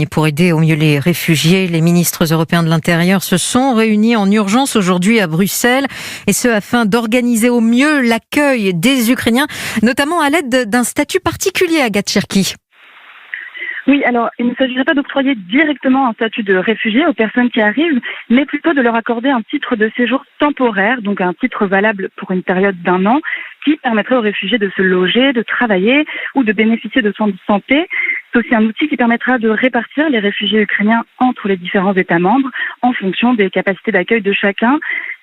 et pour aider au mieux les réfugiés. Les ministres européens de l'Intérieur se sont réunis en urgence aujourd'hui à Bruxelles, et ce afin d'organiser au mieux l'accueil des Ukrainiens, notamment à l'aide d'un statut particulier, Agathe Cherki. Oui, alors il ne s'agirait pas d'octroyer directement un statut de réfugié aux personnes qui arrivent, mais plutôt de leur accorder un titre de séjour temporaire, donc un titre valable pour une période d'1 an, qui permettrait aux réfugiés de se loger, de travailler ou de bénéficier de soins de santé. C'est aussi un outil qui permettra de répartir les réfugiés ukrainiens entre les différents États membres en fonction des capacités d'accueil de chacun.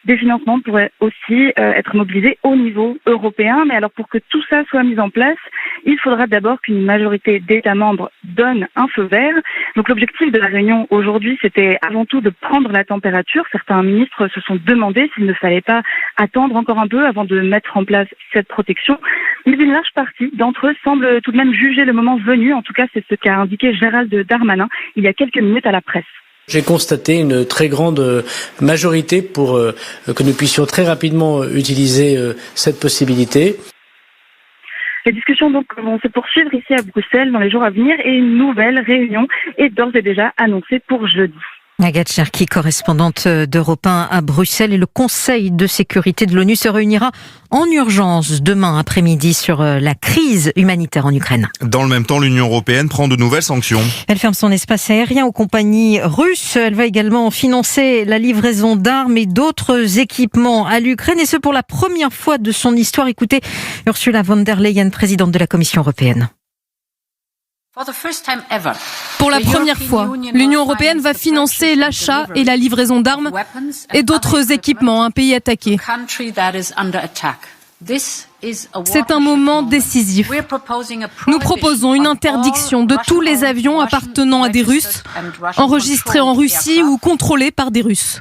Des financements pourraient aussi être mobilisés au niveau européen, mais alors pour que tout ça soit mis en place, il faudra d'abord qu'une majorité d'États membres donne un feu vert. Donc l'objectif de la réunion aujourd'hui, c'était avant tout de prendre la température. Certains ministres se sont demandé s'il ne fallait pas attendre encore un peu avant de mettre en place cette protection. Mais une large partie d'entre eux semble tout de même juger le moment venu. En tout cas, c'est ce qu'a indiqué Gérald Darmanin il y a quelques minutes à la presse. J'ai constaté une très grande majorité pour que nous puissions très rapidement utiliser cette possibilité. Les discussions donc vont se poursuivre ici à Bruxelles dans les jours à venir et une nouvelle réunion est d'ores et déjà annoncée pour jeudi. Agathe Cherki, correspondante d'Europe 1 à Bruxelles, et le Conseil de sécurité de l'ONU se réunira en urgence demain après-midi sur la crise humanitaire en Ukraine. Dans le même temps, l'Union européenne prend de nouvelles sanctions. Elle ferme son espace aérien aux compagnies russes. Elle va également financer la livraison d'armes et d'autres équipements à l'Ukraine, et ce pour la première fois de son histoire. Écoutez Ursula von der Leyen, présidente de la Commission européenne. Pour la première fois, l'Union européenne va financer l'achat et la livraison d'armes et d'autres équipements à un pays attaqué. C'est un moment décisif. Nous proposons une interdiction de tous les avions appartenant à des Russes, enregistrés en Russie ou contrôlés par des Russes.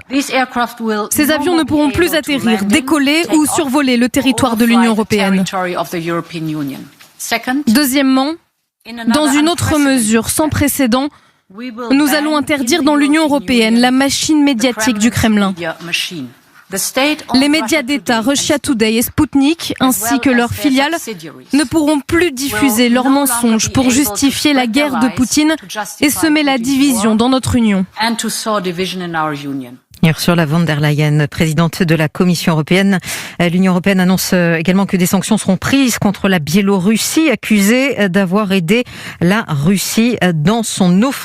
Ces avions ne pourront plus atterrir, décoller ou survoler le territoire de l'Union européenne. Deuxièmement, dans une autre mesure sans précédent, nous allons interdire dans l'Union européenne la machine médiatique du Kremlin. Les médias d'État Russia Today et Sputnik, ainsi que leurs filiales, ne pourront plus diffuser leurs mensonges pour justifier la guerre de Poutine et semer la division dans notre Union. Ursula von der Leyen, présidente de la Commission européenne. L'Union européenne annonce également que des sanctions seront prises contre la Biélorussie, accusée d'avoir aidé la Russie dans son offensive.